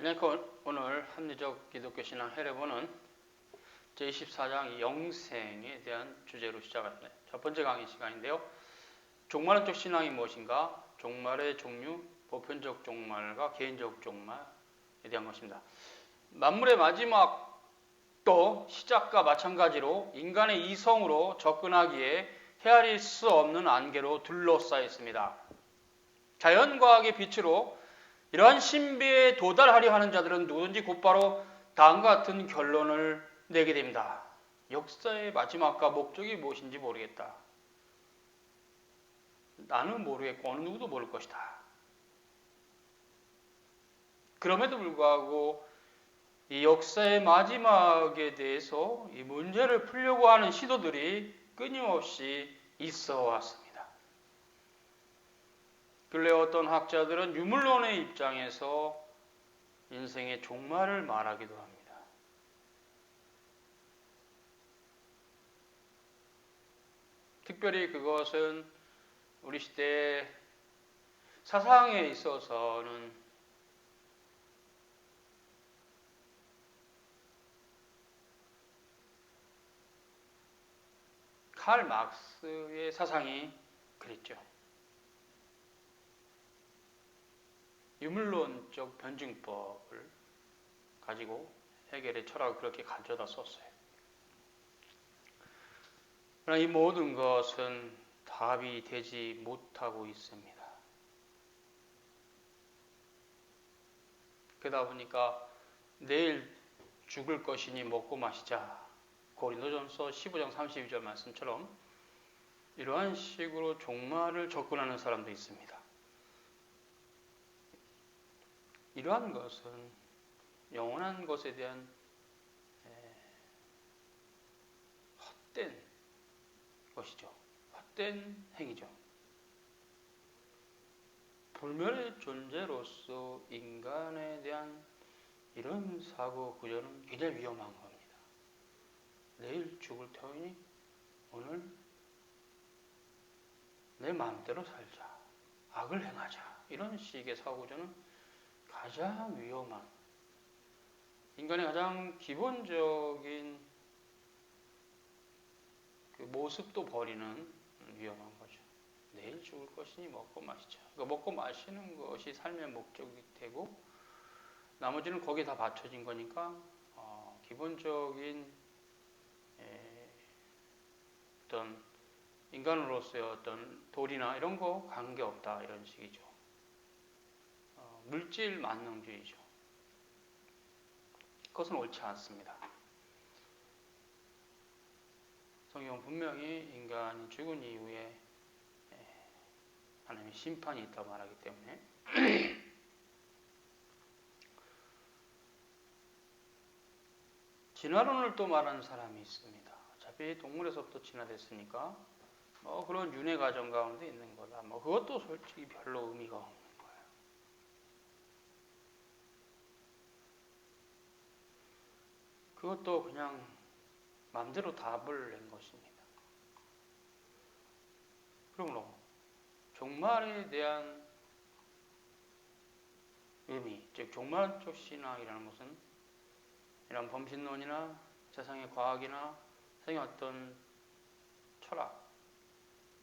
안녕하세요. 오늘 합리적 기독교 신앙 해례본은 제24장 영생에 대한 주제로 시작합니다. 첫 번째 강의 시간인데요. 종말론적 신앙이 무엇인가? 종말의 종류, 보편적 종말과 개인적 종말에 대한 것입니다. 만물의 마지막도 시작과 마찬가지로 인간의 이성으로 접근하기에 헤아릴 수 없는 안개로 둘러싸여 있습니다. 자연과학의 빛으로 이러한 신비에 도달하려 하는 자들은 누구든지 곧바로 다음과 같은 결론을 내게 됩니다. 역사의 마지막과 목적이 무엇인지 모르겠다. 나는 모르겠고 어느 누구도 모를 것이다. 그럼에도 불구하고 이 역사의 마지막에 대해서 이 문제를 풀려고 하는 시도들이 끊임없이 있어 왔습니다. 근래 어떤 학자들은 유물론의 입장에서 인생의 종말을 말하기도 합니다. 특별히 그것은 우리 시대의 사상에 있어서는 칼 막스의 사상이 그랬죠. 유물론적 변증법을 가지고 헤겔의 철학을 그렇게 가져다 썼어요. 그러나 이 모든 것은 답이 되지 못하고 있습니다. 그러다 보니까 내일 죽을 것이니 먹고 마시자. 고린도전서 15장 32절 말씀처럼 이러한 식으로 종말을 접근하는 사람도 있습니다. 이러한 것은 영원한 것에 대한 헛된 것이죠. 헛된 행위죠. 불멸의 존재로서 인간에 대한 이런 사고 구조는 굉장히 위험한 겁니다. 내일 죽을 터이니 오늘 내 마음대로 살자. 악을 행하자. 이런 식의 사고 구조는 가장 위험한, 인간의 가장 기본적인 그 모습도 버리는 위험한 거죠. 내일 죽을 것이니 먹고 마시자. 그러니까 먹고 마시는 것이 삶의 목적이 되고 나머지는 거기에 다 받쳐진 거니까 기본적인 어떤 인간으로서의 어떤 도리나 이런 거 관계없다 이런 식이죠. 물질 만능주의죠. 그것은 옳지 않습니다. 성경은 분명히 인간이 죽은 이후에 하나님의 심판이 있다고 말하기 때문에 진화론을 또 말하는 사람이 있습니다. 어차피 동물에서부터 진화됐으니까 그런 윤회 과정 가운데 있는 거다. 그것도 솔직히 별로 의미가 없는 거예요. 그것도 그냥 마음대로 답을 낸 것입니다. 그러므로 종말에 대한 의미, 즉 종말적 신앙이라는 것은 이런 범신론이나 세상의 과학이나 세상의 어떤 철학,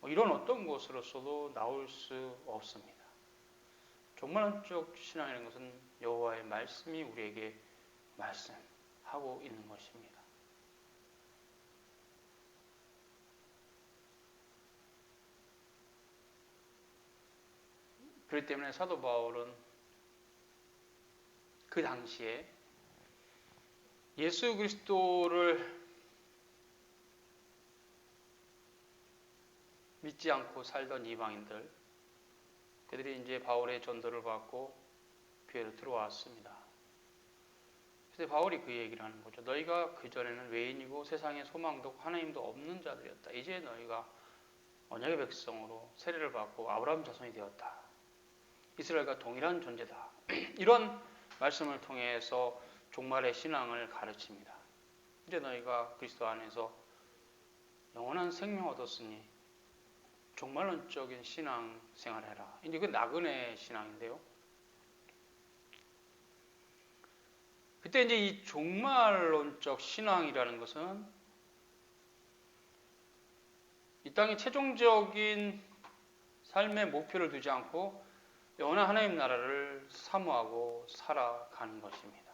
이런 어떤 것으로서도 나올 수 없습니다. 종말적 신앙이라는 것은 여호와의 말씀이 우리에게 말씀하고 있는 것입니다. 그렇기 때문에 사도 바울은 그 당시에 예수 그리스도를 믿지 않고 살던 이방인들, 그들이 이제 바울의 전도를 받고 교회로 들어왔습니다. 그래서 바울이 그 얘기를 하는 거죠. 너희가 그전에는 외인이고 세상에 소망도 하나님도 없는 자들이었다. 이제 너희가 언약의 백성으로 세례를 받고 아브라함 자손이 되었다. 이스라엘과 동일한 존재다. 이런 말씀을 통해서 종말의 신앙을 가르칩니다. 이제 너희가 그리스도 안에서 영원한 생명 얻었으니 종말론적인 신앙 생활해라. 이제 그 나그네 신앙인데요. 그때 이제 이 종말론적 신앙이라는 것은 이 땅의 최종적인 삶의 목표를 두지 않고 영원한 하나님 나라를 사모하고 살아가는 것입니다.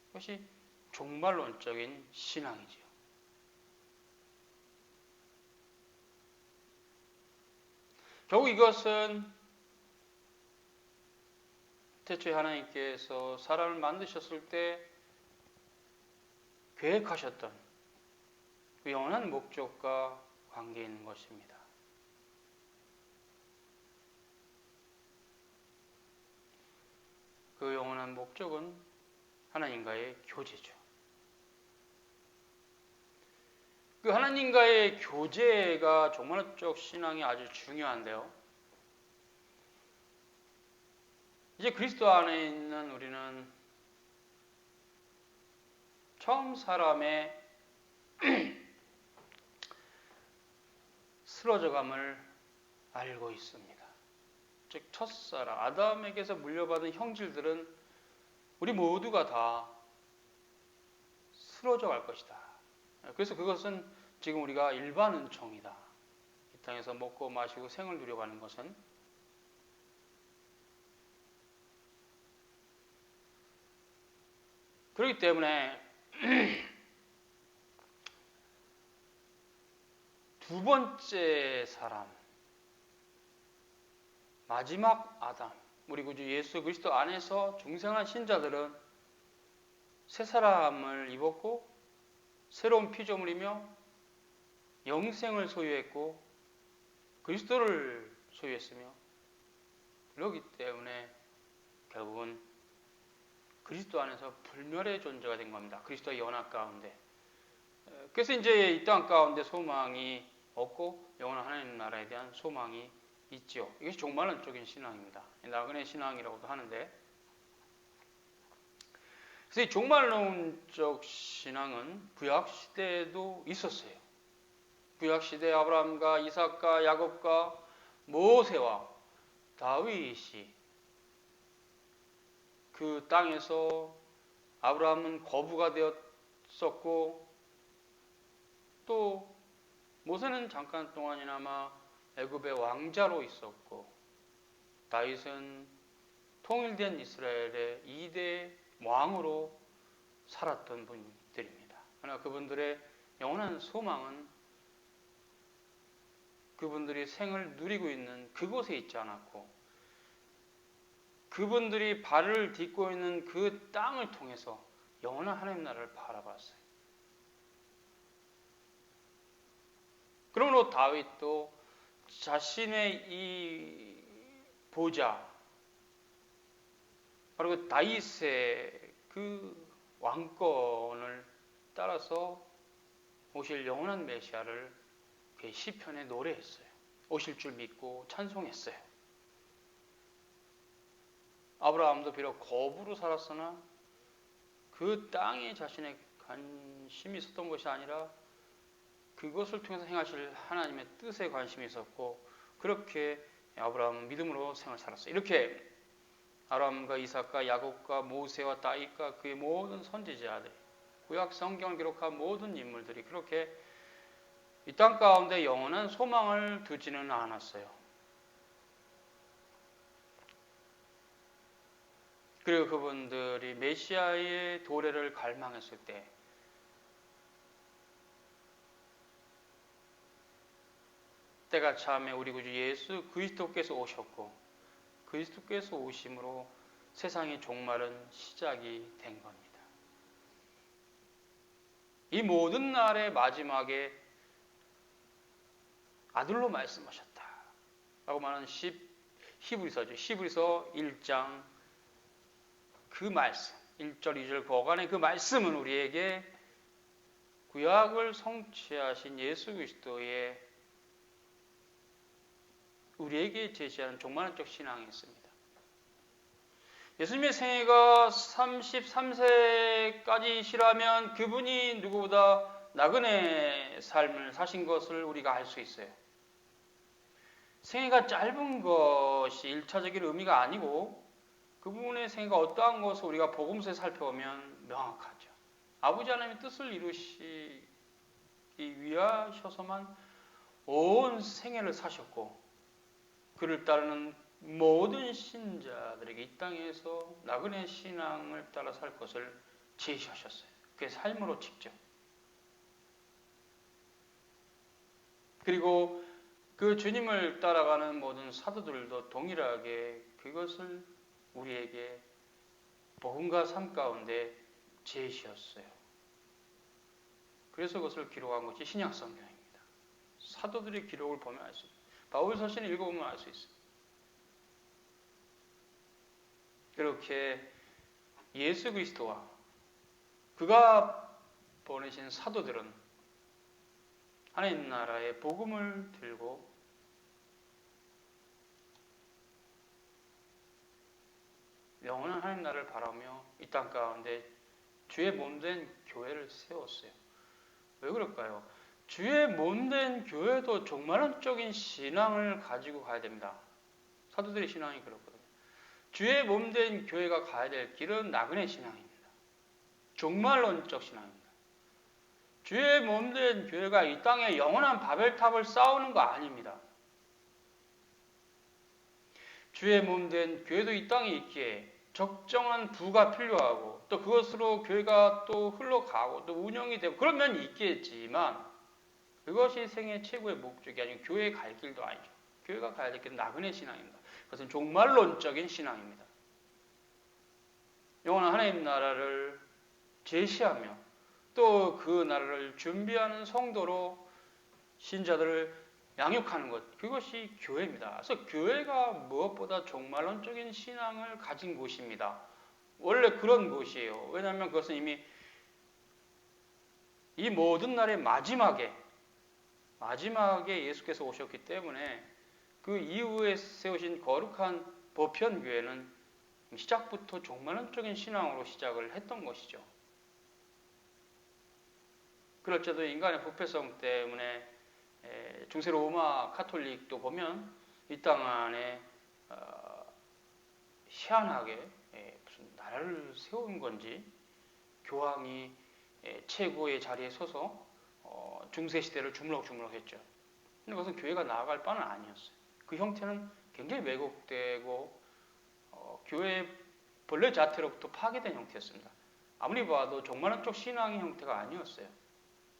그것이 종말론적인 신앙이지요. 결국 이것은 태초에 하나님께서 사람을 만드셨을 때 계획하셨던 그 영원한 목적과 관계 있는 것입니다. 그 영원한 목적은 하나님과의 교제죠. 그 하나님과의 교제가 종말론적 신앙이 아주 중요한데요. 이제 그리스도 안에 있는 우리는 처음 사람의 쓰러져감을 알고 있습니다. 즉 첫사람 아담에게서 물려받은 형질들은 우리 모두가 다 쓰러져 갈 것이다. 그래서 그것은 지금 우리가 일반 은총이다. 이 땅에서 먹고 마시고 생을 누려가는 것은 그렇기 때문에 두 번째 사람, 마지막 아담, 우리 구주 예수 그리스도 안에서 중생한 신자들은 새 사람을 입었고 새로운 피조물이며 영생을 소유했고 그리스도를 소유했으며 그렇기 때문에 결국은 그리스도 안에서 불멸의 존재가 된 겁니다. 그리스도의 연합 가운데. 그래서 이제 이 땅 가운데 소망이 없고 영원한 하나님 나라에 대한 소망이 있죠. 이것이 종말론적인 신앙입니다. 나그네 신앙이라고도 하는데, 그래서 이 종말론적 신앙은 구약 시대에도 있었어요. 구약 시대 아브라함과 이삭과 야곱과 모세와 다윗이 그 땅에서 아브라함은 거부가 되었었고 또 모세는 잠깐 동안이나마 애굽의 왕자로 있었고 다윗은 통일된 이스라엘의 2대 왕으로 살았던 분들입니다. 그러나 그분들의 영원한 소망은 그분들이 생을 누리고 있는 그곳에 있지 않았고 그분들이 발을 딛고 있는 그 땅을 통해서 영원한 하나님 나라를 바라봤어요. 그러므로 다윗도 자신의 이 보좌, 바로 그 다윗의 그 왕권을 따라서 오실 영원한 메시아를 그 시편에 노래했어요. 오실 줄 믿고 찬송했어요. 아브라함도 비록 거부로 살았으나 그 땅에 자신의 관심이 있었던 것이 아니라 그것을 통해서 행하실 하나님의 뜻에 관심이 있었고 그렇게 아브라함은 믿음으로 생을 살았어요. 이렇게 아브라함과 이삭과 야곱과 모세와 다윗과 그의 모든 선지자들, 구약 성경을 기록한 모든 인물들이 그렇게 이 땅 가운데 영원한 소망을 두지는 않았어요. 그리고 그분들이 메시아의 도래를 갈망했을 때 때가 참에 우리 구주 예수 그리스도께서 오셨고 그리스도께서 오심으로 세상의 종말은 시작이 된 겁니다. 이 모든 날의 마지막에 아들로 말씀하셨다 라고 말하는 히브리서죠. 히브리서 1장 그 말씀 1절 2절 거간의 그 말씀은 우리에게 구약을 성취하신 예수 그리스도의 우리에게 제시하는 종말론적 신앙이 있습니다. 예수님의 생애가 33세까지시라면 그분이 누구보다 나그네 삶을 사신 것을 우리가 알 수 있어요. 생애가 짧은 것이 1차적인 의미가 아니고 그분의 생애가 어떠한 것을 우리가 복음서에 살펴보면 명확하죠. 아버지 하나님의 뜻을 이루시기 위하셔서만 온 생애를 사셨고 그를 따르는 모든 신자들에게 이 땅에서 나그네 신앙을 따라 살 것을 제시하셨어요. 그의 삶으로 직접. 그리고 그 주님을 따라가는 모든 사도들도 동일하게 그것을 우리에게 복음과 삶 가운데 제시했어요. 그래서 그것을 기록한 것이 신약성경입니다. 사도들의 기록을 보면 알 수 있어요. 바울 서신을 읽어보면 알 수 있어요. 그렇게 예수 그리스도와 그가 보내신 사도들은 하나님 나라의 복음을 들고 영원한 하나님 나라를 바라며 이 땅 가운데 주의 몸된 교회를 세웠어요. 왜 그럴까요? 주의 몸된 교회도 종말론적인 신앙을 가지고 가야 됩니다. 사도들의 신앙이 그렇거든요. 주의 몸된 교회가 가야 될 길은 나그네 신앙입니다. 종말론적 신앙입니다. 주의 몸된 교회가 이 땅에 영원한 바벨탑을 쌓는 거 아닙니다. 주의 몸된 교회도 이 땅에 있기에 적정한 부가 필요하고 또 그것으로 교회가 또 흘러가고 또 운영이 되고 그러면 있겠지만 그것이 생애 최고의 목적이 아니고 교회에 갈 길도 아니죠. 교회가 가야 될 길은 나그네 신앙입니다. 그것은 종말론적인 신앙입니다. 영원한 하나님 나라를 제시하며 또 그 나라를 준비하는 성도로 신자들을 양육하는 것, 그것이 교회입니다. 그래서 교회가 무엇보다 종말론적인 신앙을 가진 곳입니다. 원래 그런 곳이에요. 왜냐하면 그것은 이미 이 모든 날의 마지막에 예수께서 오셨기 때문에 그 이후에 세우신 거룩한 보편교회는 시작부터 종말론적인 신앙으로 시작을 했던 것이죠. 그럴지라도 인간의 부패성 때문에 중세 로마 카톨릭도 보면 이 땅 안에 희한하게 무슨 나라를 세운 건지 교황이 최고의 자리에 서서 중세 시대를 주물럭주물럭했죠. 근데 그것은 교회가 나아갈 바는 아니었어요. 그 형태는 굉장히 왜곡되고 교회 본래 자체로부터 파괴된 형태였습니다. 아무리 봐도 종말론적 신앙의 형태가 아니었어요.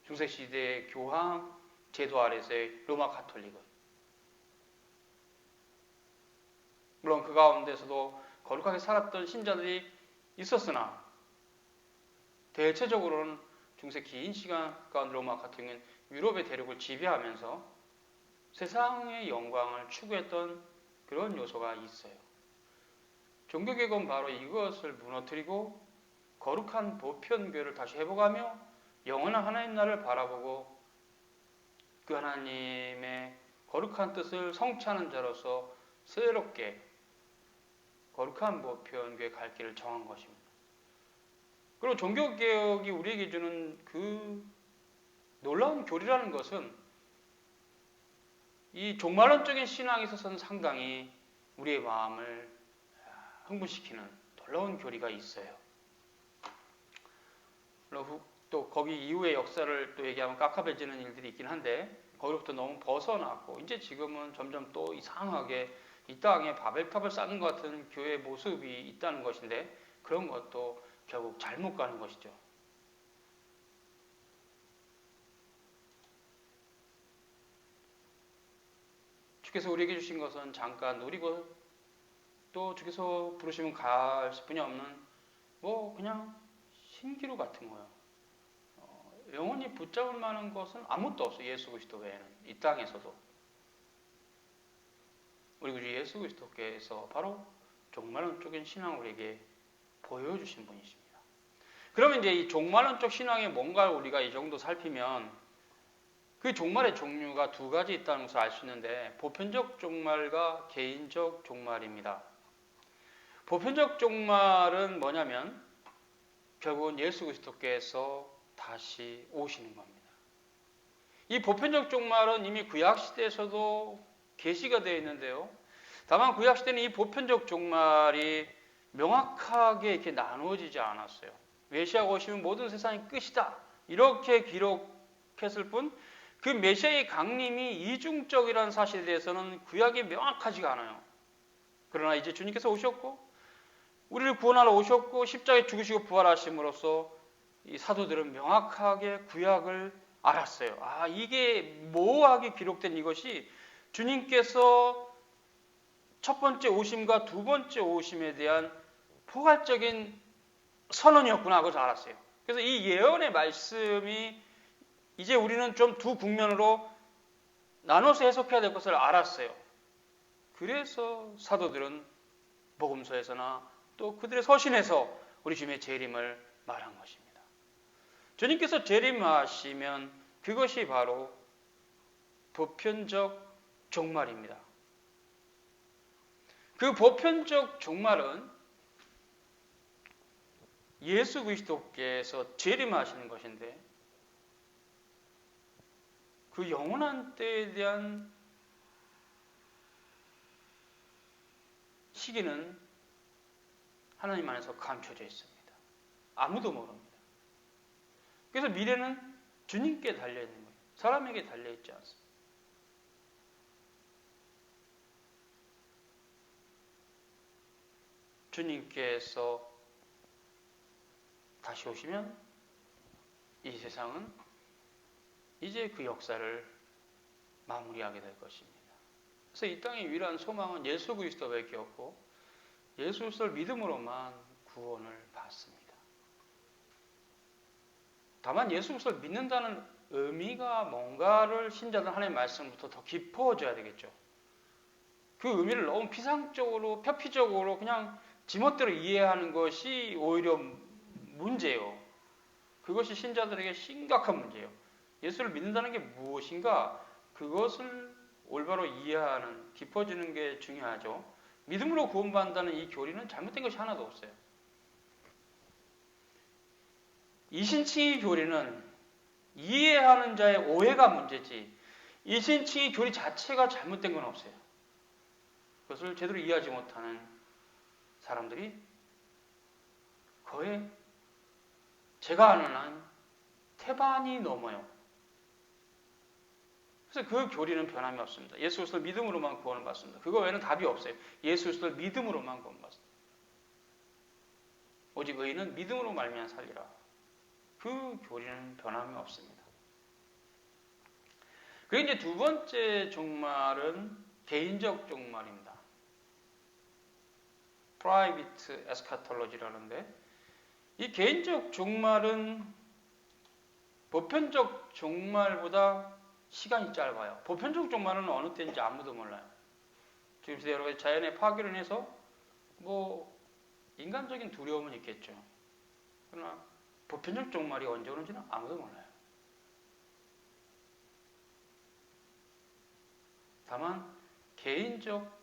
중세 시대의 교황 제도 아래서의 로마 카톨릭은. 물론 그 가운데서도 거룩하게 살았던 신자들이 있었으나 대체적으로는 중세 긴 시간 가운데 로마 카톨릭은 유럽의 대륙을 지배하면서 세상의 영광을 추구했던 그런 요소가 있어요. 종교개혁은 바로 이것을 무너뜨리고 거룩한 보편교회를 다시 회복하며 영원한 하나님 나라를 바라보고 그 하나님의 거룩한 뜻을 성취하는 자로서 새롭게 거룩한 보편교회 갈 길을 정한 것입니다. 그리고 종교개혁이 우리에게 주는 그 놀라운 교리라는 것은 이 종말론적인 신앙에 있어서는 상당히 우리의 마음을 흥분시키는 놀라운 교리가 있어요. 또 거기 이후의 역사를 또 얘기하면 깝깝해지는 일들이 있긴 한데 거기로부터 너무 벗어났고 이제 지금은 점점 또 이상하게 이 땅에 바벨탑을 쌓는 것 같은 교회의 모습이 있다는 것인데 그런 것도 결국 잘못 가는 것이죠. 주께서 우리에게 주신 것은 잠깐 누리고 또 주께서 부르시면 갈 수뿐이 없는 뭐 그냥 신기루 같은 거예요. 영원히 붙잡을 만한 것은 아무것도 없어요. 예수 그리스도 외에는. 이 땅에서도. 우리 구주 예수 그리스도께서 바로 종말론적인 신앙을 우리에게 보여주신 분이십니다. 그러면 이제 이 종말론적 신앙이 뭔가 우리가 이 정도 살피면 그 종말의 종류가 두 가지 있다는 것을 알 수 있는데 보편적 종말과 개인적 종말입니다. 보편적 종말은 뭐냐면 결국은 예수 그리스도께서 다시 오시는 겁니다. 이 보편적 종말은 이미 구약시대에서도 계시가 되어 있는데요. 다만 구약시대는 이 보편적 종말이 명확하게 이렇게 나누어지지 않았어요. 메시아가 오시면 모든 세상이 끝이다. 이렇게 기록했을 뿐 그 메시아의 강림이 이중적이라는 사실에 대해서는 구약이 명확하지가 않아요. 그러나 이제 주님께서 오셨고 우리를 구원하러 오셨고 십자가에 죽으시고 부활하심으로써 이 사도들은 명확하게 구약을 알았어요. 아, 이게 모호하게 기록된 이것이 주님께서 첫 번째 오심과 두 번째 오심에 대한 포괄적인 선언이었구나. 그것을 알았어요. 그래서 이 예언의 말씀이 이제 우리는 좀 두 국면으로 나눠서 해석해야 될 것을 알았어요. 그래서 사도들은 복음서에서나 또 그들의 서신에서 우리 주님의 재림을 말한 것입니다. 주님께서 재림하시면 그것이 바로 보편적 종말입니다. 그 보편적 종말은 예수 그리스도께서 재림하시는 것인데 그 영원한 때에 대한 시기는 하나님 안에서 감춰져 있습니다. 아무도 모릅니다. 그래서 미래는 주님께 달려있는 거예요. 사람에게 달려있지 않습니다. 주님께서 다시 오시면 이 세상은 이제 그 역사를 마무리하게 될 것입니다. 그래서 이 땅의 유일한 소망은 예수 그리스도밖에 없고 예수 그리스도를 믿음으로만 구원을 받습니다. 다만 예수 그리스도를 믿는다는 의미가 뭔가를 신자들 하나님의 말씀부터 더 깊어져야 되겠죠. 그 의미를 너무 피상적으로 표피적으로 그냥 지멋대로 이해하는 것이 오히려 문제예요. 그것이 신자들에게 심각한 문제예요. 예수를 믿는다는 게 무엇인가? 그것을 올바로 이해하는, 깊어지는 게 중요하죠. 믿음으로 구원받는다는 이 교리는 잘못된 것이 하나도 없어요. 이신칭의 교리는 이해하는 자의 오해가 문제지 이신칭의 교리 자체가 잘못된 건 없어요. 그것을 제대로 이해하지 못하는 사람들이 거의 제가 아는 한 태반이 넘어요. 그래서 그 교리는 변함이 없습니다. 예수 그리스도를 믿음으로만 구원을 받습니다. 그거 외에는 답이 없어요. 예수 그리스도를 믿음으로만 구원 받습니다. 오직 의인은 믿음으로 말미암아 살리라. 그 교리는 변함이 없습니다. 그리고 이제 두 번째 종말은 개인적 종말입니다. Private Eschatology라는데 이 개인적 종말은 보편적 종말보다 시간이 짧아요. 보편적 종말은 어느 때인지 아무도 몰라요. 지금 여러분 자연의 파괴로 인해서 인간적인 두려움은 있겠죠. 그러나 보편적 종말이 언제 오는지는 아무도 몰라요. 다만 개인적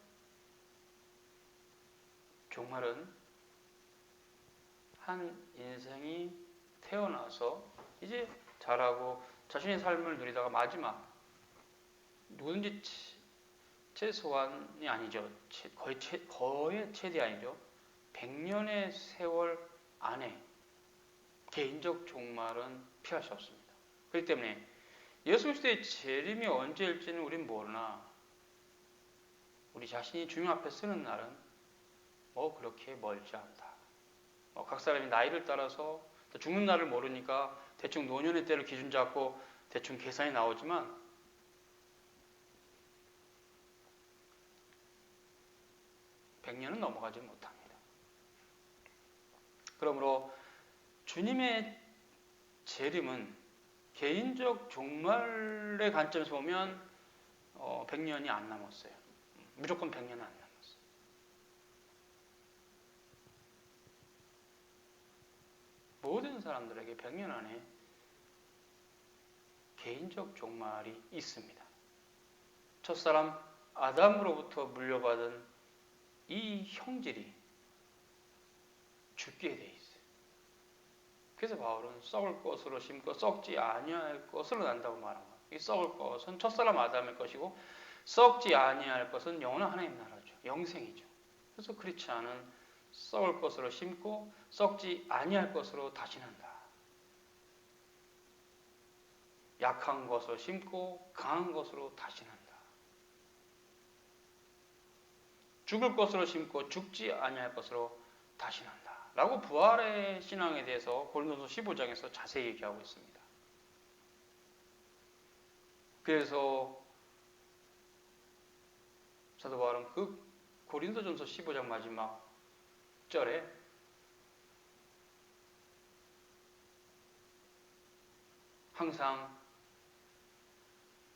종말은 한 인생이 태어나서 이제 자라고 자신의 삶을 누리다가 마지막 누구든지 최소한이 아니죠. 거의 최대한이죠. 100년의 세월 안에 개인적 종말은 피할 수 없습니다. 그렇기 때문에 예수 그리스도의 재림이 언제일지는 우린 모르나 우리 자신이 주님 앞에 서는 날은 그렇게 멀지 않다. 각 사람이 나이를 따라서 죽는 날을 모르니까 대충 노년의 때를 기준 잡고 대충 계산이 나오지만 (100년은) 넘어가지 못합니다. 그러므로 주님의 재림은 개인적 종말의 관점에서 보면 100년이 안 남았어요. 무조건 100년은 안 남았어요. 모든 사람들에게 100년 안에 개인적 종말이 있습니다. 첫사람 아담으로부터 물려받은 이 형질이 죽게 돼 있어요. 그래서 바울은 썩을 것으로 심고 썩지 아니할 것으로 난다고 말합니다. 이 썩을 것은 첫사람 아담의 것이고 썩지 아니할 것은 영원한 하나님 나라죠. 영생이죠. 그래서 그렇지 않은 썩을 것으로 심고 썩지 아니할 것으로 다시는다. 약한 것을 심고 강한 것으로 다시는다. 죽을 것으로 심고 죽지 아니할 것으로 다시는다. 라고 부활의 신앙에 대해서 고린도서 15장에서 자세히 얘기하고 있습니다. 그래서 사도 바울은 그 고린도전서 15장 마지막 절에 항상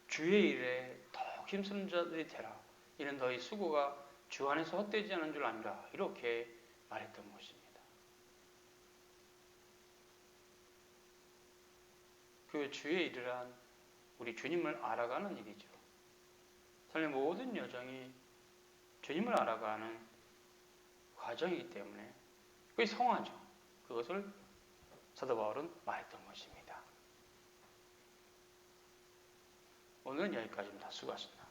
주의 일에 더욱 힘쓰는 자들이 되라. 이는 너희 수고가 주 안에서 헛되지 않은 줄 아니라. 이렇게 말했던 것입니다. 그 주의 일이란 우리 주님을 알아가는 일이죠. 삶의 모든 여정이 주님을 알아가는 과정이기 때문에 그게 성화죠. 그것을 사도 바울은 말했던 것입니다. 오늘은 여기까지입니다. 수고하셨습니다.